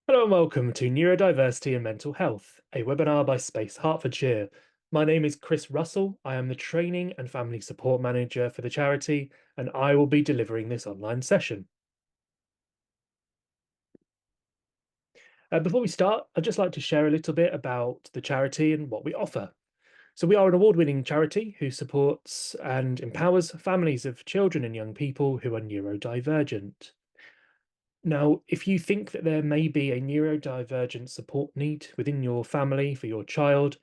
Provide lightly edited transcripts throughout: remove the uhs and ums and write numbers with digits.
Hello and welcome to Neurodiversity and Mental Health, a webinar by Space Hertfordshire. My name is Chris Russell. I am the Training and Family Support Manager for the charity, and I will be delivering this online session. Before we start, I'd just like to share a little bit about the charity and what we offer. So we are an award-winning charity who supports and empowers families of children and young people who are neurodivergent. Now, if you think that there may be a neurodivergent support need within your family for your child,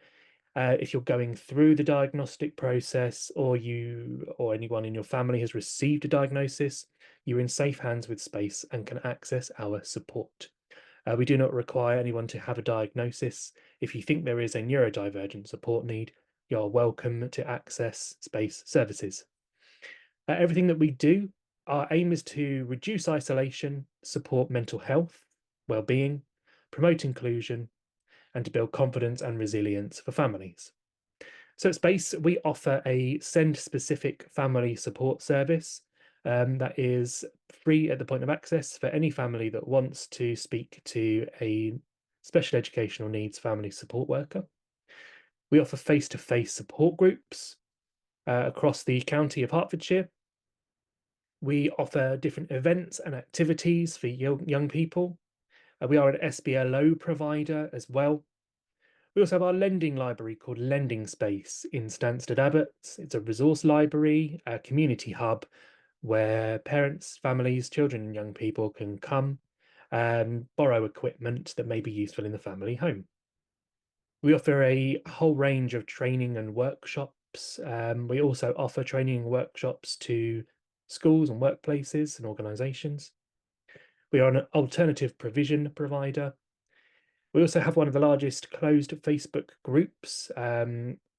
if you're going through the diagnostic process or you or anyone in your family has received a diagnosis, you're in safe hands with Space and can access our support. We do not require anyone to have a diagnosis. If you think there is a neurodivergent support need, you're welcome to access Space services. Everything that we do, our aim is to reduce isolation, support mental health, well-being, promote inclusion, and to build confidence and resilience for families. So at Space, we offer a send-specific family support service that is free at the point of access for any family that wants to speak to a special educational needs family support worker. We offer face-to-face support groups across the county of Hertfordshire. We offer different events and activities for young people. We are an SBLO provider as well. We also have our lending library called Lending Space in Stansted Abbot. It's a resource library, a community hub where parents, families, children and young people can come and borrow equipment that may be useful in the family home. We offer a whole range of training and workshops. We also offer training and workshops to schools and workplaces and organisations. We are an alternative provision provider. We also have one of the largest closed Facebook groups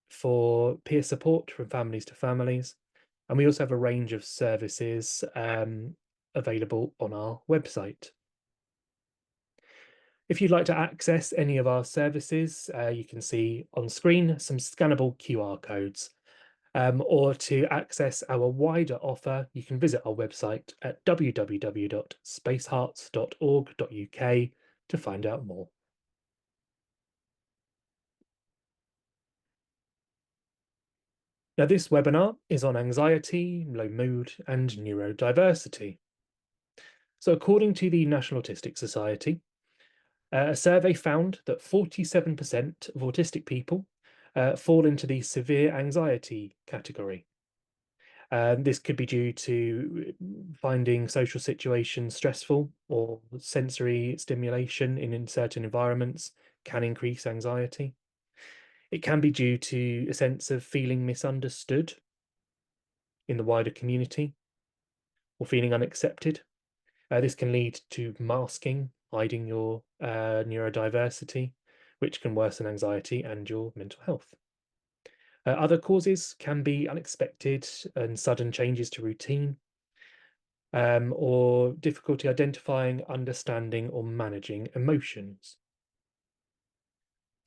for peer support from families to families. And we also have a range of services available on our website. If you'd like to access any of our services, you can see on screen some scannable QR codes. Or to access our wider offer, you can visit our website at www.spacehearts.org.uk to find out more. Now, this webinar is on anxiety, low mood, and neurodiversity. So according to the National Autistic Society, a survey found that 47% of autistic people fall into the severe anxiety category. This could be due to finding social situations stressful or sensory stimulation in certain environments can increase anxiety. It can be due to a sense of feeling misunderstood in the wider community or feeling unaccepted. This can lead to masking, hiding your neurodiversity, which can worsen anxiety and your mental health. Other causes can be unexpected and sudden changes to routine, or difficulty identifying, understanding, or managing emotions.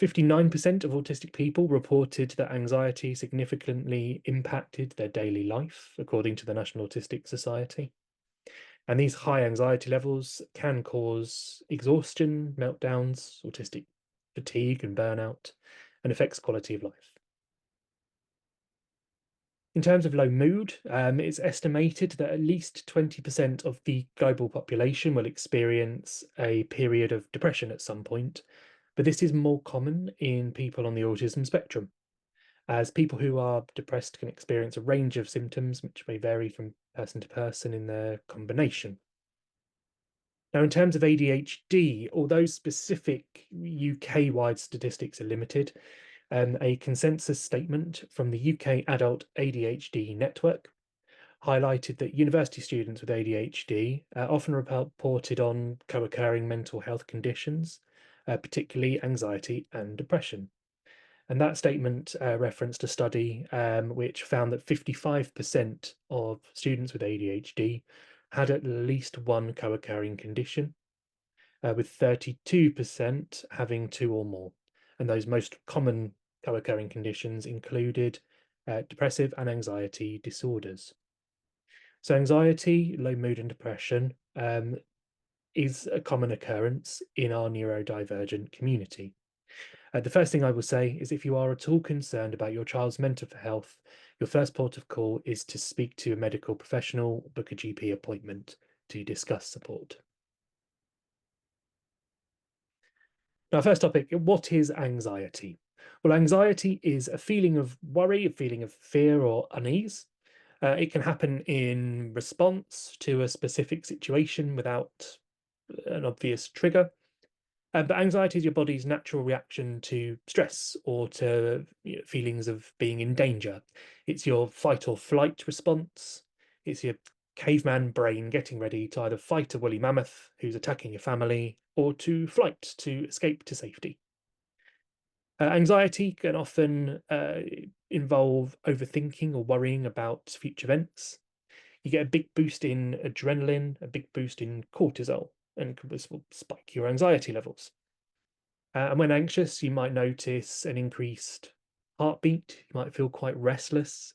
59% of autistic people reported that anxiety significantly impacted their daily life, according to the National Autistic Society. And these high anxiety levels can cause exhaustion, meltdowns, autistic fatigue and burnout, and affects quality of life. In terms of low mood, it's estimated that at least 20% of the global population will experience a period of depression at some point, but this is more common in people on the autism spectrum, as people who are depressed can experience a range of symptoms which may vary from person to person in their combination. Now, in terms of ADHD, although specific UK-wide statistics are limited, a consensus statement from the UK Adult ADHD Network highlighted that university students with ADHD often reported on co-occurring mental health conditions, particularly anxiety and depression. And that statement referenced a study which found that 55% of students with ADHD had at least one co-occurring condition, with 32% having two or more. And those most common co-occurring conditions included depressive and anxiety disorders. So anxiety, low mood and depression is a common occurrence in our neurodivergent community. The first thing I will say is if you are at all concerned about your child's mental health, your first port of call is to speak to a medical professional, book a GP appointment to discuss support. Now, first topic, what is anxiety? Well, anxiety is a feeling of worry, a feeling of fear or unease. It can happen in response to a specific situation without an obvious trigger. But anxiety is your body's natural reaction to stress or to feelings of being in danger. It's your fight or flight response. It's your caveman brain getting ready to either fight a woolly mammoth who's attacking your family or to flight to escape to safety. Anxiety can often involve overthinking or worrying about future events. You get a big boost in adrenaline, a big boost in cortisol, and this will spike your anxiety levels. And when anxious, you might notice an increased heartbeat. You might feel quite restless.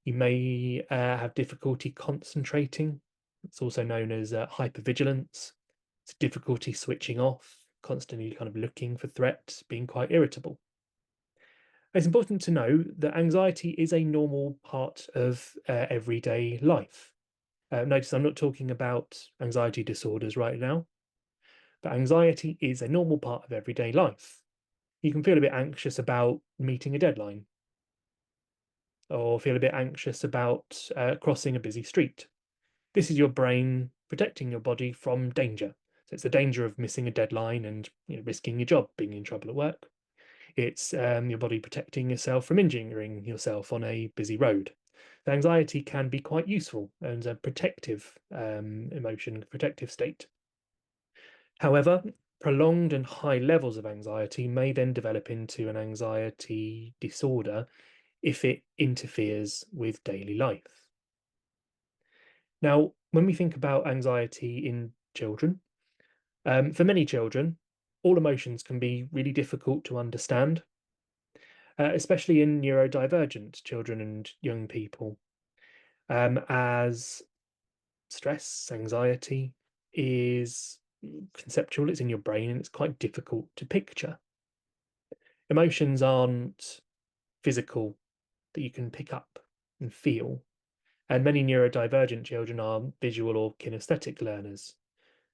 You may have difficulty concentrating. It's also known as hypervigilance. It's difficulty switching off, constantly kind of looking for threats, being quite irritable. It's important to know that anxiety is a normal part of everyday life. Notice I'm not talking about anxiety disorders right now, but anxiety is a normal part of everyday life. You can feel a bit anxious about meeting a deadline, or feel a bit anxious about crossing a busy street. This is your brain protecting your body from danger. So it's the danger of missing a deadline and risking your job, being in trouble at work. It's your body protecting yourself from injuring yourself on a busy road. The anxiety can be quite useful and a protective emotion, protective state. However, prolonged and high levels of anxiety may then develop into an anxiety disorder if it interferes with daily life. Now, when we think about anxiety in children, for many children, all emotions can be really difficult to understand, especially in neurodivergent children and young people, as stress, anxiety is conceptual, it's in your brain, and it's quite difficult to picture. Emotions aren't physical that you can pick up and feel. And many neurodivergent children are visual or kinesthetic learners.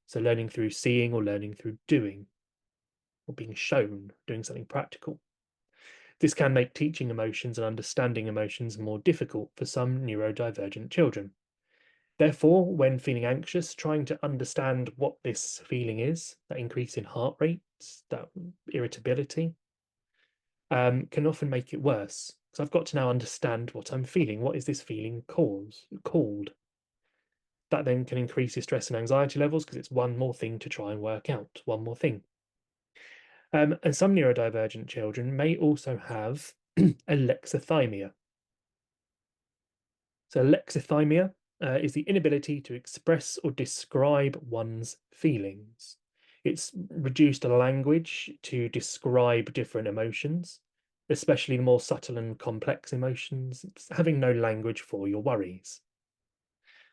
So learning through seeing or learning through doing or being shown, doing something practical. This can make teaching emotions and understanding emotions more difficult for some neurodivergent children. Therefore, when feeling anxious, trying to understand what this feeling is, that increase in heart rate, that irritability, can often make it worse. Because I've got to now understand what I'm feeling. What is this feeling called? That then can increase your stress and anxiety levels because it's one more thing to try and work out, one more thing. And some neurodivergent children may also have alexithymia. So alexithymia is the inability to express or describe one's feelings. It's reduced language to describe different emotions, especially the more subtle and complex emotions. It's having no language for your worries.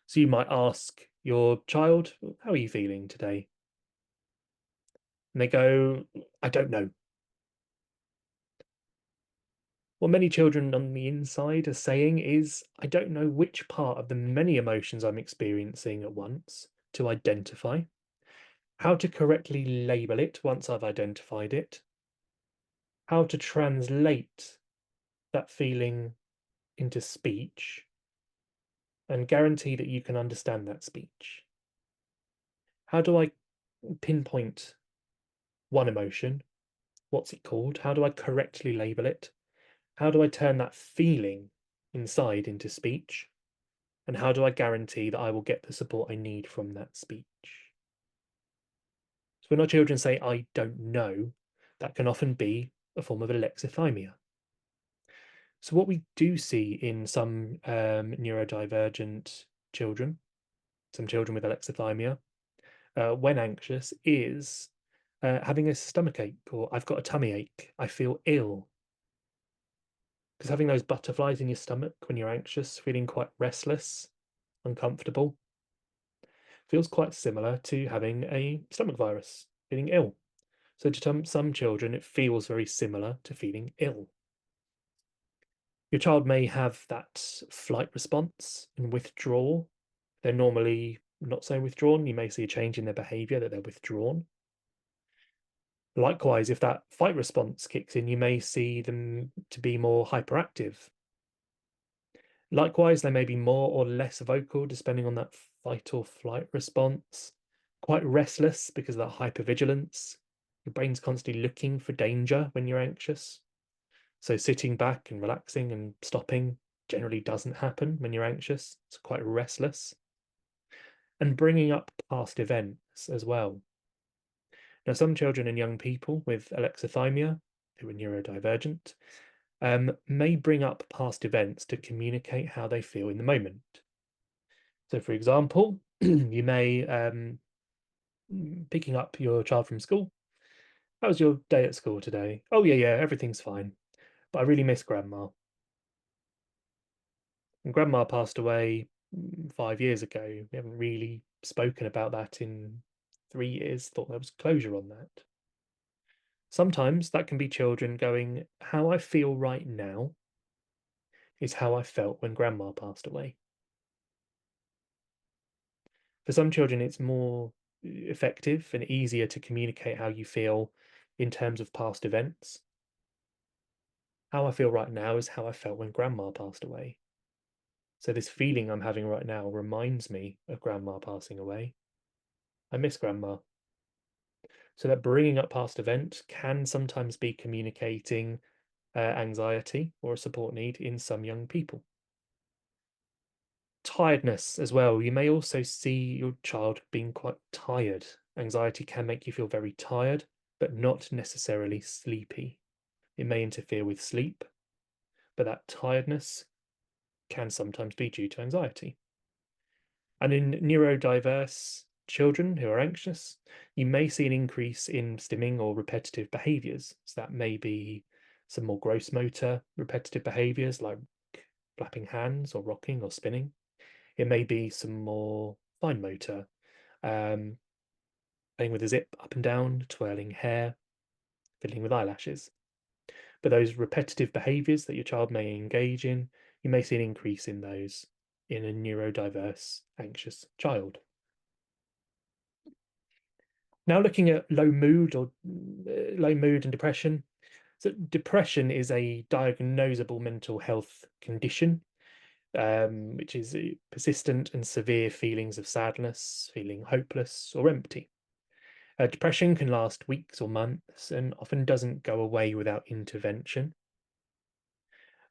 So you might ask your child, how are you feeling today? And they go, I don't know. What many children on the inside are saying is, I don't know which part of the many emotions I'm experiencing at once to identify, how to correctly label it once I've identified it, how to translate that feeling into speech and guarantee that you can understand that speech. How do I pinpoint one emotion? What's it called? How do I correctly label it? How do I turn that feeling inside into speech? And how do I guarantee that I will get the support I need from that speech? So when our children say, I don't know, that can often be a form of alexithymia. So what we do see in some neurodivergent children, some children with alexithymia, when anxious, is having a stomach ache, or I've got a tummy ache, I feel ill. Because having those butterflies in your stomach when you're anxious, feeling quite restless, uncomfortable, feels quite similar to having a stomach virus, feeling ill. So to some children, it feels very similar to feeling ill. Your child may have that flight response and withdrawal. They're normally not so withdrawn. You may see a change in their behavior that they're withdrawn. Likewise, if that fight response kicks in, you may see them to be more hyperactive. Likewise, they may be more or less vocal depending on that fight or flight response. Quite restless because of that hypervigilance. Your brain's constantly looking for danger when you're anxious. So sitting back and relaxing and stopping generally doesn't happen when you're anxious. It's quite restless. And bringing up past events as well. Now, some children and young people with alexithymia, who are neurodivergent, may bring up past events to communicate how they feel in the moment. So, for example, you may, picking up your child from school, how was your day at school today? Oh, yeah, everything's fine. But I really miss grandma. And grandma passed away 5 years ago. We haven't really spoken about that in 3 years. Thought there was closure on that. Sometimes that can be children going, how I feel right now is how I felt when grandma passed away. For some children, it's more effective and easier to communicate how you feel in terms of past events. How I feel right now is how I felt when grandma passed away. So, this feeling I'm having right now reminds me of grandma passing away. I miss grandma. So, that bringing up past events can sometimes be communicating anxiety or a support need in some young people. Tiredness as well. You may also see your child being quite tired. Anxiety can make you feel very tired, but not necessarily sleepy. It may interfere with sleep, but that tiredness can sometimes be due to anxiety. And in neurodiverse children who are anxious, you may see an increase in stimming or repetitive behaviors. So that may be some more gross motor repetitive behaviors like flapping hands or rocking or spinning. It may be some more fine motor, um, playing with a zip up and down, twirling hair, fiddling with eyelashes. But those repetitive behaviors that your child may engage in, you may see an increase in those in a neurodiverse, anxious child. Now, looking at low mood and depression. So, depression is a diagnosable mental health condition, which is persistent and severe feelings of sadness, feeling hopeless or empty. Depression can last weeks or months and often doesn't go away without intervention.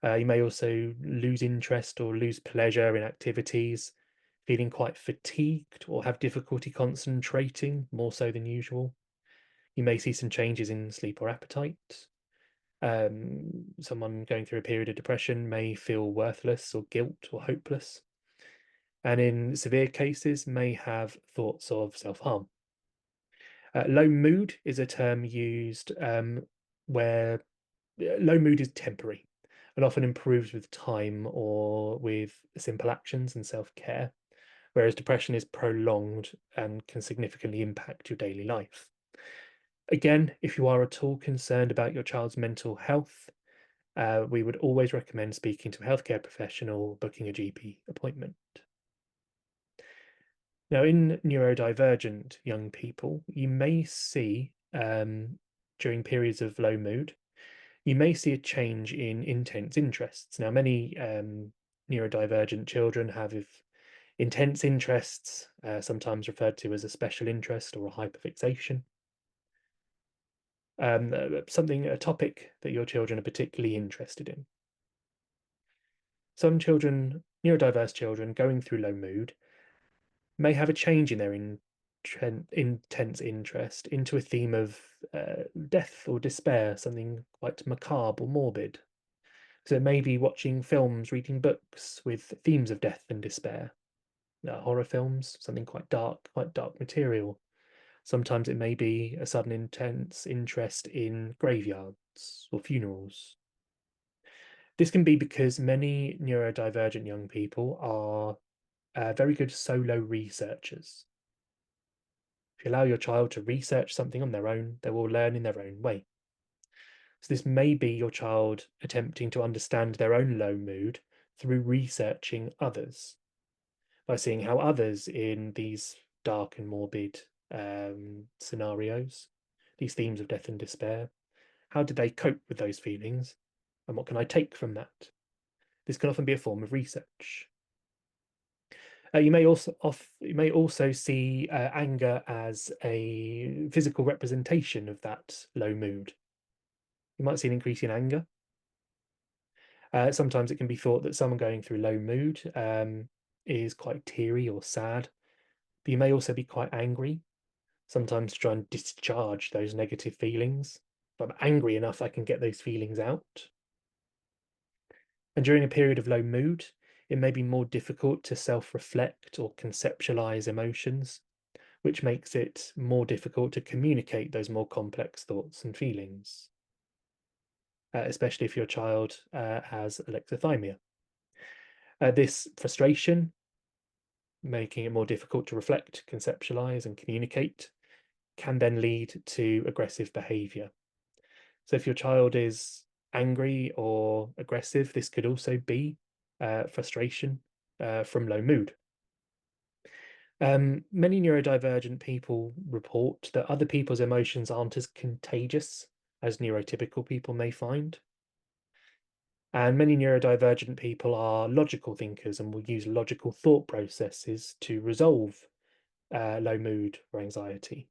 You may also lose interest or lose pleasure in activities, feeling quite fatigued or have difficulty concentrating more so than usual. You may see some changes in sleep or appetite. Someone going through a period of depression may feel worthless or guilt or hopeless. And in severe cases, may have thoughts of self harm. Low mood is a term used where low mood is temporary and often improves with time or with simple actions and self care, whereas depression is prolonged and can significantly impact your daily life. Again, if you are at all concerned about your child's mental health, we would always recommend speaking to a healthcare professional, booking a GP appointment. Now, in neurodivergent young people, you may see during periods of low mood, you may see a change in intense interests. Now, many neurodivergent children have intense interests, sometimes referred to as a special interest or a hyperfixation. A topic that your children are particularly interested in. Some children, neurodiverse children going through low mood, may have a change in their intense interest into a theme of death or despair, something quite macabre or morbid. So maybe watching films, reading books with themes of death and despair. Horror films, something quite dark material. Sometimes it may be a sudden intense interest in graveyards or funerals. This can be because many neurodivergent young people are very good solo researchers. If you allow your child to research something on their own, they will learn in their own way. So this may be your child attempting to understand their own low mood through researching others, by seeing how others in these dark and morbid scenarios, these themes of death and despair, how did they cope with those feelings, and what can I take from that? This can often be a form of research. You may also see anger as a physical representation of that low mood. You might see an increase in anger. Sometimes it can be thought that someone going through low mood is quite teary or sad, but you may also be quite angry, sometimes to try and discharge those negative feelings. If I'm angry enough, I can get those feelings out. And during a period of low mood, it may be more difficult to self-reflect or conceptualize emotions, which makes it more difficult to communicate those more complex thoughts and feelings, especially if your child has alexithymia. This frustration, making it more difficult to reflect, conceptualize, and communicate, can then lead to aggressive behavior. So if your child is angry or aggressive, this could also be frustration from low mood. Many neurodivergent people report that other people's emotions aren't as contagious as neurotypical people may find. And many neurodivergent people are logical thinkers and will use logical thought processes to resolve low mood or anxiety,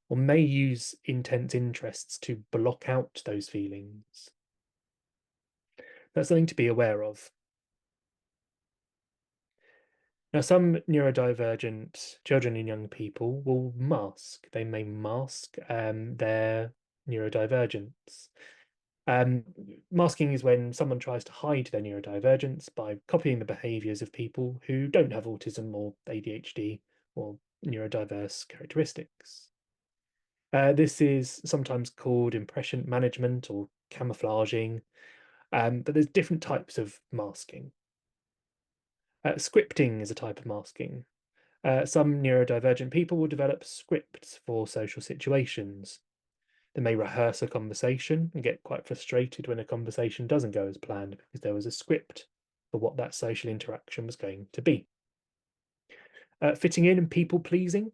or may use intense interests to block out those feelings. That's something to be aware of. Now, some neurodivergent children and young people will mask. They may mask their neurodivergence. Masking is when someone tries to hide their neurodivergence by copying the behaviors of people who don't have autism or ADHD or neurodiverse characteristics. This is sometimes called impression management or camouflaging, but there's different types of masking. Scripting is a type of masking. Some neurodivergent people will develop scripts for social situations. They may rehearse a conversation and get quite frustrated when a conversation doesn't go as planned because there was a script for what that social interaction was going to be. Fitting in and people pleasing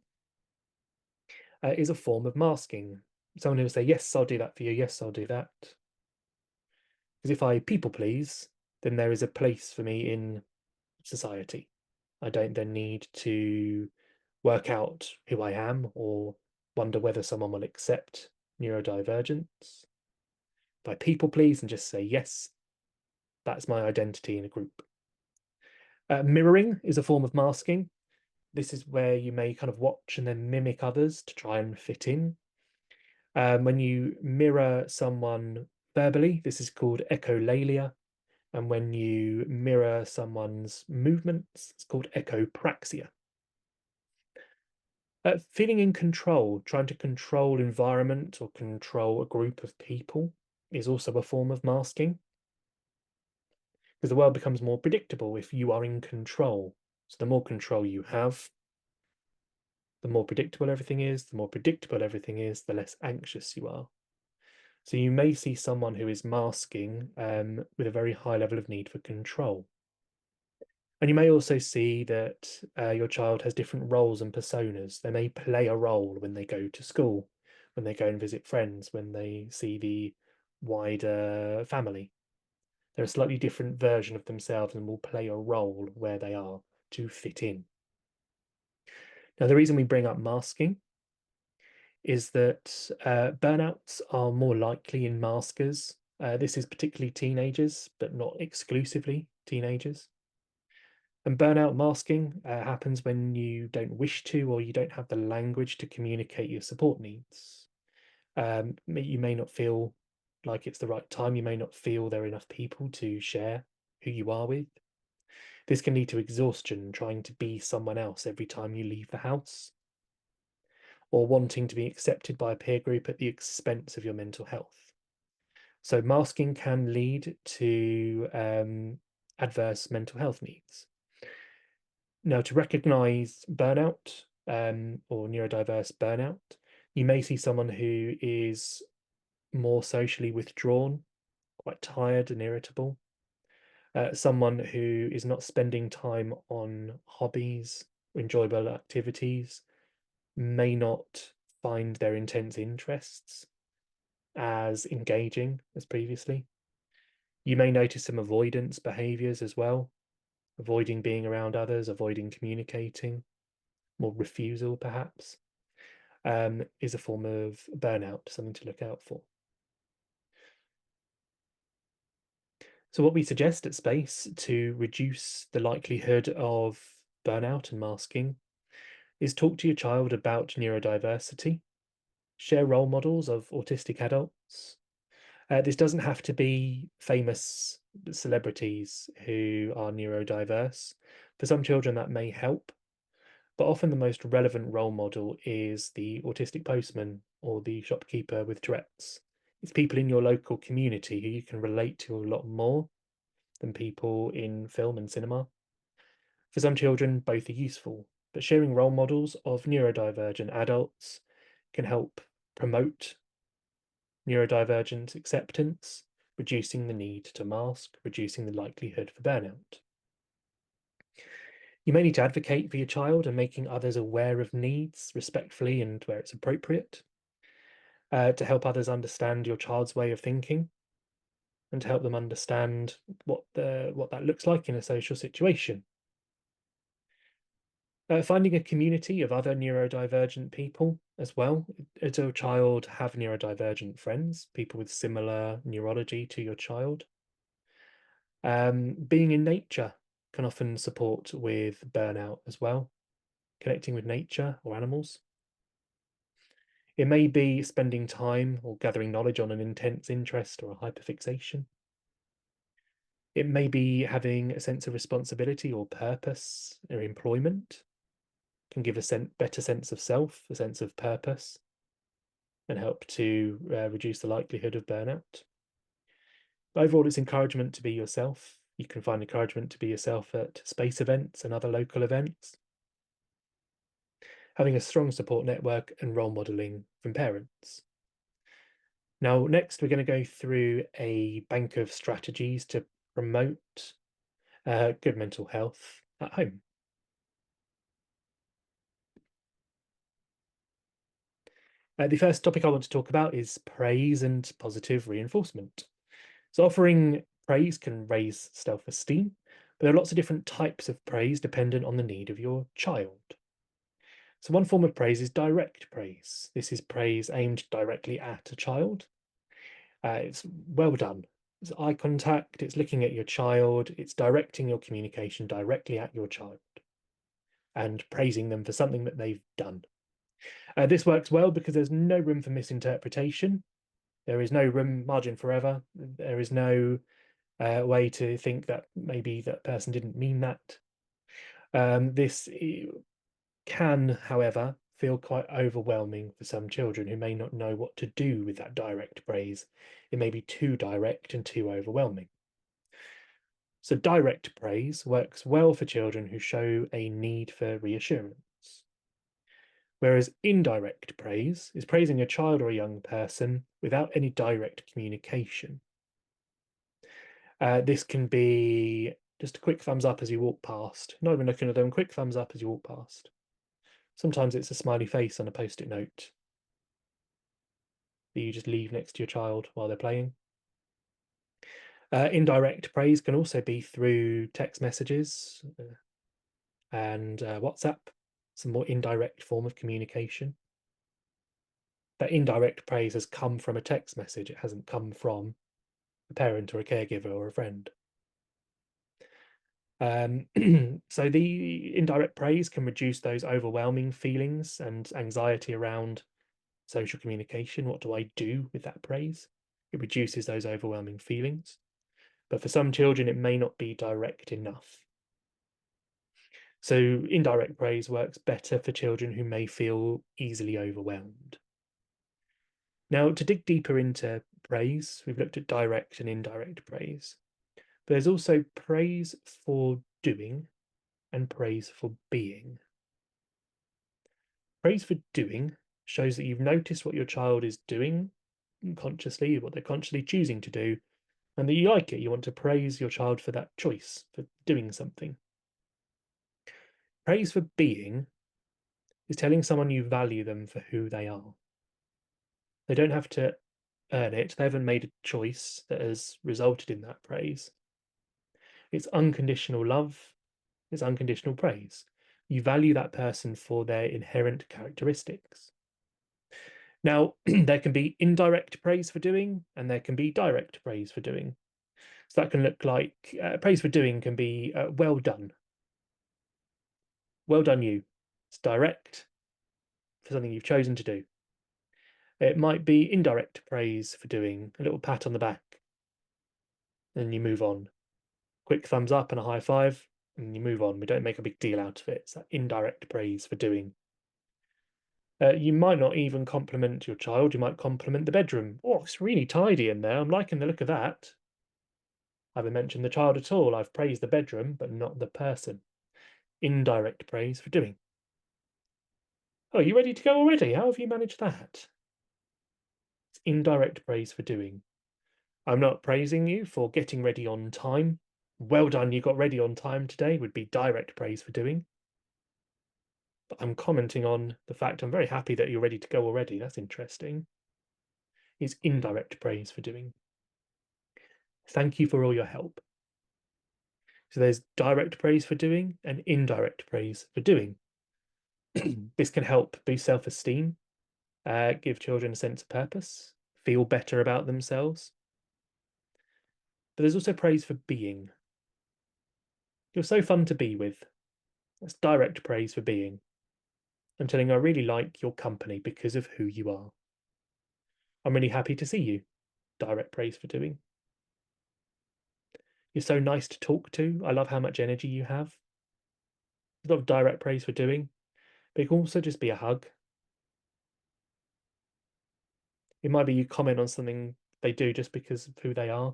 is a form of masking. Someone who will say, yes, I'll do that for you. Yes, I'll do that. Because if I people please, then there is a place for me in society. I don't then need to work out who I am or wonder whether someone will accept neurodivergence. If I people please and just say yes, that's my identity in a group. Mirroring is a form of masking. This is where you may kind of watch and then mimic others to try and fit in. When you mirror someone verbally, this is called echolalia. And when you mirror someone's movements, it's called echopraxia. Feeling in control, trying to control environment or control a group of people is also a form of masking, because the world becomes more predictable if you are in control. So the more control you have, the more predictable everything is. The more predictable everything is, the less anxious you are. So you may see someone who is masking with a very high level of need for control. And you may also see that your child has different roles and personas. They may play a role when they go to school, when they go and visit friends, when they see the wider family. They're a slightly different version of themselves and will play a role where they are to fit in. Now, the reason we bring up masking is that burnouts are more likely in maskers. This is particularly teenagers, but not exclusively teenagers. And burnout masking happens when you don't wish to, or you don't have the language to communicate your support needs. You may not feel like it's the right time. You may not feel there are enough people to share who you are with. This can lead to exhaustion, trying to be someone else every time you leave the house, or wanting to be accepted by a peer group at the expense of your mental health. So masking can lead to adverse mental health needs. Now, to recognise burnout, or neurodiverse burnout, you may see someone who is more socially withdrawn, quite tired and irritable, someone who is not spending time on hobbies, enjoyable activities, may not find their intense interests as engaging as previously. You may notice some avoidance behaviors as well, avoiding being around others, avoiding communicating, more refusal perhaps, is a form of burnout, something to look out for. So what we suggest at Space to reduce the likelihood of burnout and masking is talk to your child about neurodiversity, share role models of autistic adults. This doesn't have to be famous celebrities who are neurodiverse. For some children, that may help, but often the most relevant role model is the autistic postman or the shopkeeper with Tourette's. It's people in your local community who you can relate to a lot more than people in film and cinema. For some children, both are useful, but sharing role models of neurodivergent adults can help promote neurodivergent acceptance, reducing the need to mask, reducing the likelihood for burnout. You may need to advocate for your child and making others aware of needs respectfully and where it's appropriate, to help others understand your child's way of thinking and to help them understand what that looks like in a social situation. Finding a community of other neurodivergent people as well. Does your child have neurodivergent friends, people with similar neurology to your child? Being in nature can often support with burnout as well, connecting with nature or animals. It may be spending time or gathering knowledge on an intense interest or a hyperfixation. It may be having a sense of responsibility or purpose or employment, can give a better sense of self, a sense of purpose, and help to reduce the likelihood of burnout. But overall, it's encouragement to be yourself. You can find encouragement to be yourself at space events and other local events. Having a strong support network and role modeling from parents. Now, next, we're going to go through a bank of strategies to promote good mental health at home. The first topic I want to talk about is praise and positive reinforcement. So offering praise can raise self-esteem, but there are lots of different types of praise dependent on the need of your child. So one form of praise is direct praise. This is praise aimed directly at a child. It's well done. It's eye contact, it's looking at your child, it's directing your communication directly at your child and praising them for something that they've done. This works well because there's no room for misinterpretation. There is no room, margin for error. There is no way to think that maybe that person didn't mean that. This can, however, feel quite overwhelming for some children who may not know what to do with that direct praise. It may be too direct and too overwhelming. So direct praise works well for children who show a need for reassurance. Whereas indirect praise is praising a child or a young person without any direct communication. This can be just a quick thumbs up as you walk past, not even looking at them, quick thumbs up as you walk past. Sometimes it's a smiley face on a post-it note that you just leave next to your child while they're playing. Indirect praise can also be through text messages and WhatsApp, some more indirect form of communication. That indirect praise has come from a text message. It hasn't come from a parent or a caregiver or a friend. So the indirect praise can reduce those overwhelming feelings and anxiety around social communication. What do I do with that praise? It reduces those overwhelming feelings. But for some children, it may not be direct enough. So indirect praise works better for children who may feel easily overwhelmed. Now, to dig deeper into praise, we've looked at direct and indirect praise. But there's also praise for doing and praise for being. Praise for doing shows that you've noticed what your child is doing consciously, what they're consciously choosing to do, and that you like it. You want to praise your child for that choice, for doing something. Praise for being is telling someone you value them for who they are. They don't have to earn it, they haven't made a choice that has resulted in that praise. It's unconditional love, it's unconditional praise. You value that person for their inherent characteristics. Now, there can be indirect praise for doing, and there can be direct praise for doing. So that can look like praise for doing can be well done. Well done, you. It's direct for something you've chosen to do. It might be indirect praise for doing, a little pat on the back, and you move on. Quick thumbs up and a high five, and you move on. We don't make a big deal out of it. It's that indirect praise for doing. You might not even compliment your child. You might compliment the bedroom. Oh, it's really tidy in there. I'm liking the look of that. I haven't mentioned the child at all. I've praised the bedroom, but not the person. Indirect praise for doing. Oh, are you ready to go already? How have you managed that? It's indirect praise for doing. I'm not praising you for getting ready on time. Well done, you got ready on time today would be direct praise for doing. But I'm commenting on the fact I'm very happy that you're ready to go already. That's interesting. Is indirect praise for doing. Thank you for all your help. So there's direct praise for doing and indirect praise for doing. This can help boost self-esteem, give children a sense of purpose, feel better about themselves. But there's also praise for being. You're so fun to be with. That's direct praise for being. I'm telling you, I really like your company because of who you are. I'm really happy to see you. Direct praise for doing. You're so nice to talk to. I love how much energy you have. A lot of direct praise for doing, but it can also just be a hug. It might be you comment on something they do just because of who they are.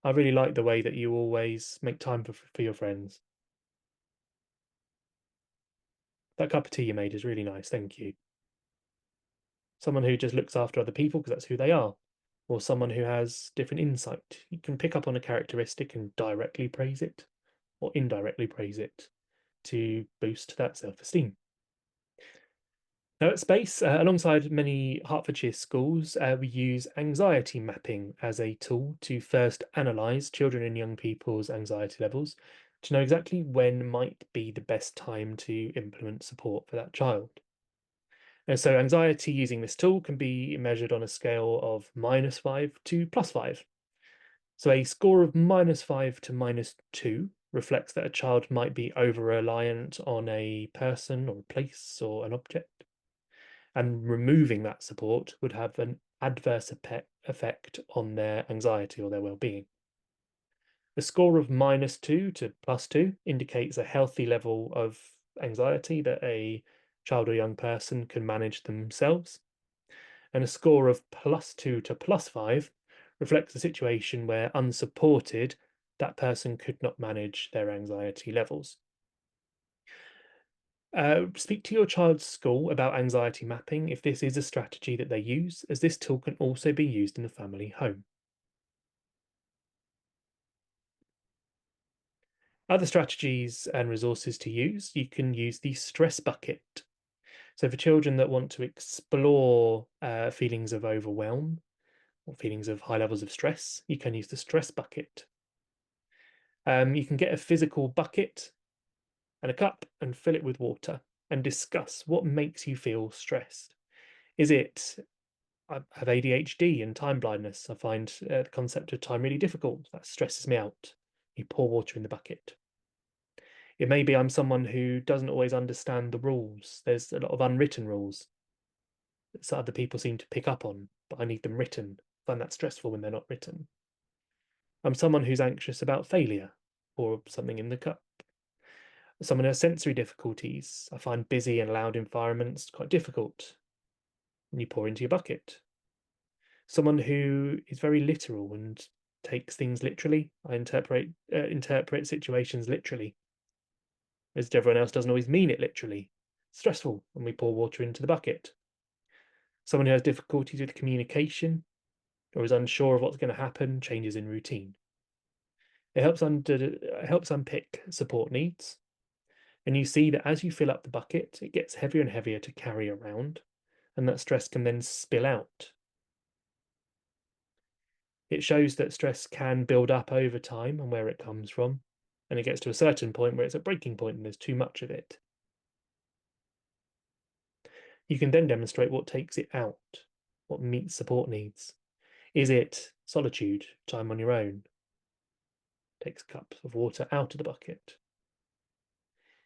I really like the way that you always make time for your friends. That cup of tea you made is really nice, thank you. Someone who just looks after other people because that's who they are, or someone who has different insight. You can pick up on a characteristic and directly praise it, or indirectly praise it to boost that self-esteem. Now at Space, alongside many Hertfordshire schools, we use anxiety mapping as a tool to first analyse children and young people's anxiety levels to know exactly when might be the best time to implement support for that child. And so anxiety using this tool can be measured on a scale of -5 to +5. So a score of -5 to -2 reflects that a child might be over-reliant on a person or a place or an object. And removing that support would have an adverse effect on their anxiety or their well-being. A score of -2 to +2 indicates a healthy level of anxiety that a child or young person can manage themselves. And a score of +2 to +5 reflects a situation where unsupported, that person could not manage their anxiety levels. Speak to your child's school about anxiety mapping if this is a strategy that they use, as this tool can also be used in the family home. Other strategies and resources to use, you can use the stress bucket. So for children that want to explore feelings of overwhelm or feelings of high levels of stress, you can use the stress bucket. You can get a physical bucket and a cup and fill it with water and discuss what makes you feel stressed. Is it I have ADHD and time blindness. I find the concept of time really difficult. That stresses me out. You pour water in the bucket. It may be I'm someone who doesn't always understand the rules. There's a lot of unwritten rules that other people seem to pick up on, but I need them written. I find that stressful when they're not written. I'm someone who's anxious about failure or something in the cup. Someone who has sensory difficulties. I find busy and loud environments quite difficult. And you pour into your bucket. Someone who is very literal and takes things literally. I interpret situations literally, as everyone else doesn't always mean it literally. stressful when we pour water into the bucket. Someone who has difficulties with communication or is unsure of what's going to happen, changes in routine. It helps unpick support needs. And you see that as you fill up the bucket, it gets heavier and heavier to carry around, and that stress can then spill out. It shows that stress can build up over time and where it comes from, and it gets to a certain point where it's a breaking point and there's too much of it. You can then demonstrate what takes it out, what meets support needs. Is it solitude, time on your own? Takes cups of water out of the bucket.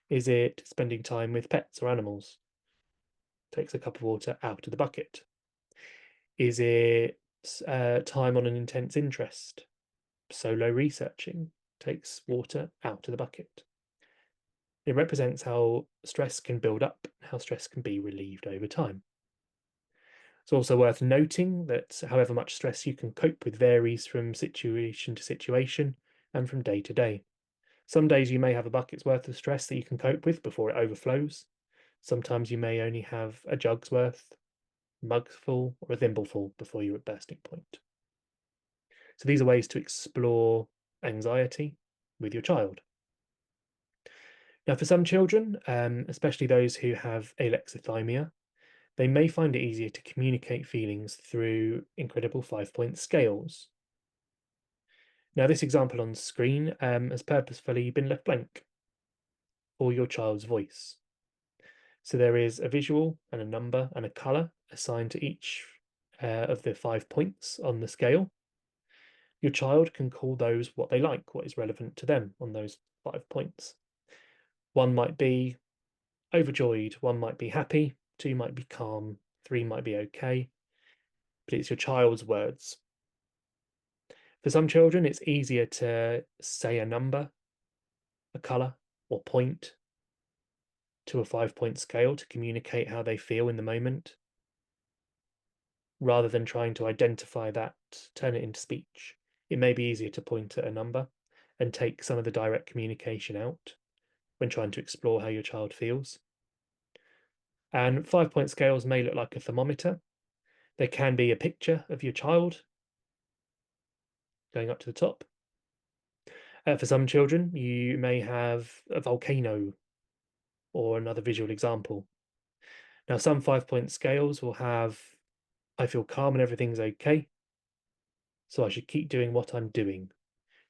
Is it spending time with pets or animals? Takes a cup of water out of the bucket. Is it time on an intense interest? Solo researching? Takes water out of the bucket. It represents how stress can build up, how stress can be relieved over time. It's also worth noting that however much stress you can cope with varies from situation to situation and from day to day. Some days you may have a bucket's worth of stress that you can cope with before it overflows. Sometimes you may only have a jug's worth, mug's full, or a thimbleful before you're at bursting point. So these are ways to explore anxiety with your child. Now, for some children, especially those who have alexithymia, they may find it easier to communicate feelings through incredible 5-point scales. Now, this example on screen has purposefully been left blank for your child's voice. So there is a visual and a number and a colour assigned to each of the 5 points on the scale. Your child can call those what they like, what is relevant to them on those 5 points. One might be overjoyed, one might be happy, 2 might be calm, 3 might be okay, but it's your child's words. For some children, it's easier to say a number, a colour, or point to a 5-point scale to communicate how they feel in the moment, rather than trying to identify that, turn it into speech. It may be easier to point at a number and take some of the direct communication out when trying to explore how your child feels. And 5-point scales may look like a thermometer. There can be a picture of your child going up to the top. For some children, you may have a volcano or another visual example. Now, some 5-point scales will have, I feel calm and everything's okay, so I should keep doing what I'm doing.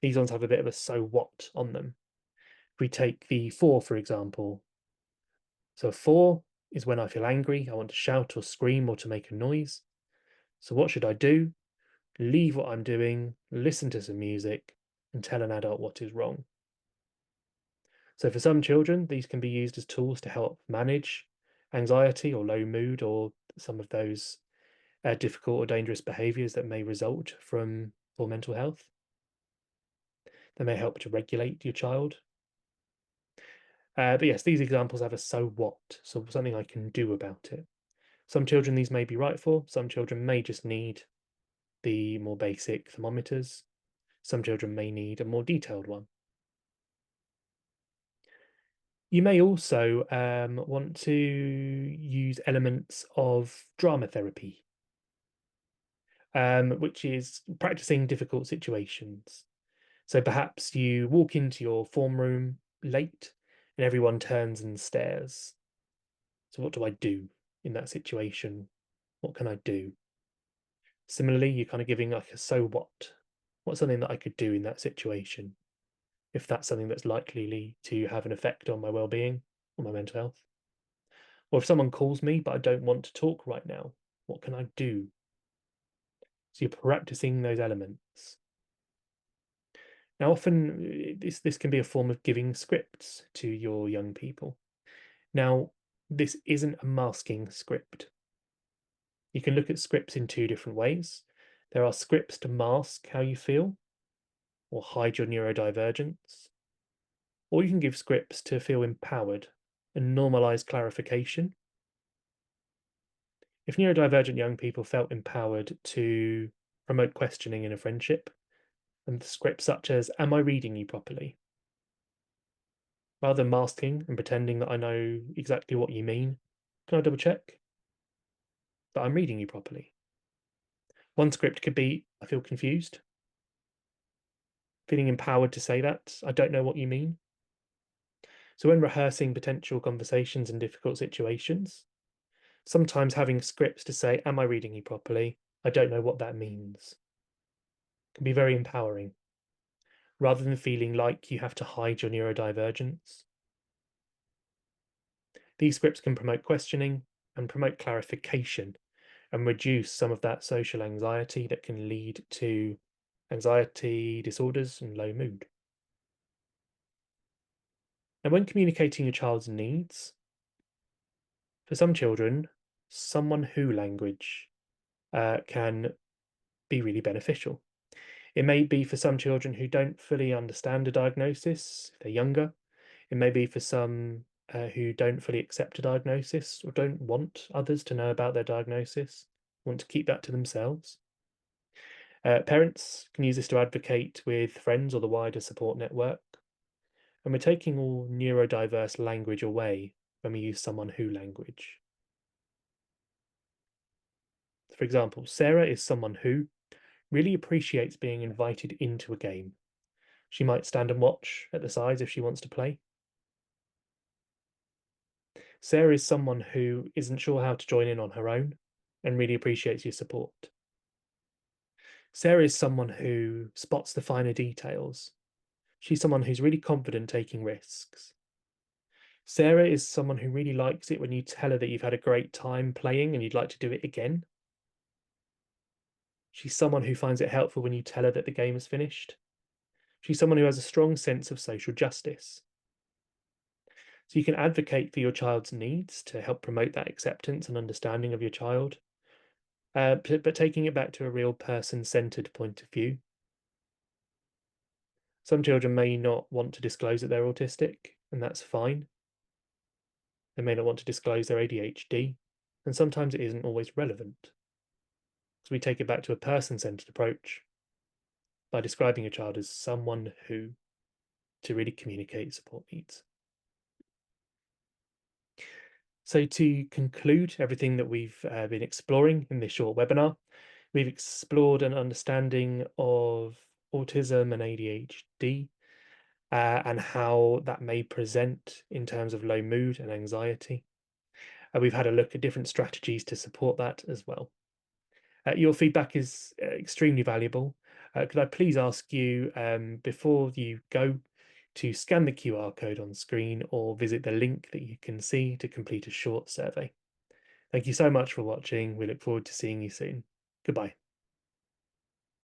These ones have a bit of a so what on them. If we take the 4, for example, so 4 is when I feel angry, I want to shout or scream or to make a noise. So what should I do? Leave what I'm doing, listen to some music, and tell an adult what is wrong. So for some children, these can be used as tools to help manage anxiety or low mood or some of those difficult or dangerous behaviours that may result from poor mental health. They may help to regulate your child. But yes, these examples have a so what, so something I can do about it. Some children these may be right for, some children may just need the more basic thermometers. Some children may need a more detailed one. You may also want to use elements of drama therapy, which is practicing difficult situations. So perhaps you walk into your form room late and everyone turns and stares. So what do I do in that situation? What can I do? Similarly, you're kind of giving like a so what? What's something that I could do in that situation? If that's something that's likely to have an effect on my well-being or my mental health. Or if someone calls me, but I don't want to talk right now, what can I do? So you're practicing those elements. Now, often this can be a form of giving scripts to your young people. Now, this isn't a masking script. You can look at scripts in 2 different ways. There are scripts to mask how you feel or hide your neurodivergence, or you can give scripts to feel empowered and normalize clarification. If neurodivergent young people felt empowered to promote questioning in a friendship, and scripts such as, am I reading you properly? Rather than masking and pretending that I know exactly what you mean, can I double check that I'm reading you properly? One script could be, I feel confused, feeling empowered to say that. I don't know what you mean. So when rehearsing potential conversations in difficult situations, sometimes having scripts to say, am I reading you properly? I don't know what that means, can be very empowering, rather than feeling like you have to hide your neurodivergence. These scripts can promote questioning and promote clarification and reduce some of that social anxiety that can lead to anxiety disorders and low mood. And when communicating a child's needs, for some children, someone who language can be really beneficial. It may be for some children who don't fully understand a diagnosis, if they're younger. It may be for some who don't fully accept a diagnosis or don't want others to know about their diagnosis, want to keep that to themselves. Parents can use this to advocate with friends or the wider support network. And we're taking all neurodiverse language away when we use someone who language. For example, Sarah is someone who really appreciates being invited into a game. She might stand and watch at the sides if she wants to play. Sarah is someone who isn't sure how to join in on her own and really appreciates your support. Sarah is someone who spots the finer details. She's someone who's really confident taking risks. Sarah is someone who really likes it when you tell her that you've had a great time playing and you'd like to do it again. She's someone who finds it helpful when you tell her that the game is finished. She's someone who has a strong sense of social justice. So you can advocate for your child's needs to help promote that acceptance and understanding of your child, but taking it back to a real person-centered point of view. Some children may not want to disclose that they're autistic, and that's fine. They may not want to disclose their ADHD, and sometimes it isn't always relevant. So we take it back to a person-centered approach by describing a child as someone who to really communicate support needs. So to conclude everything that we've been exploring in this short webinar, we've explored an understanding of autism and ADHD and how that may present in terms of low mood and anxiety. We've had a look at different strategies to support that as well. Your feedback is extremely valuable. Could I please ask you, before you go, to scan the QR code on screen or visit the link that you can see to complete a short survey. Thank you so much for watching. We look forward to seeing you soon. Goodbye.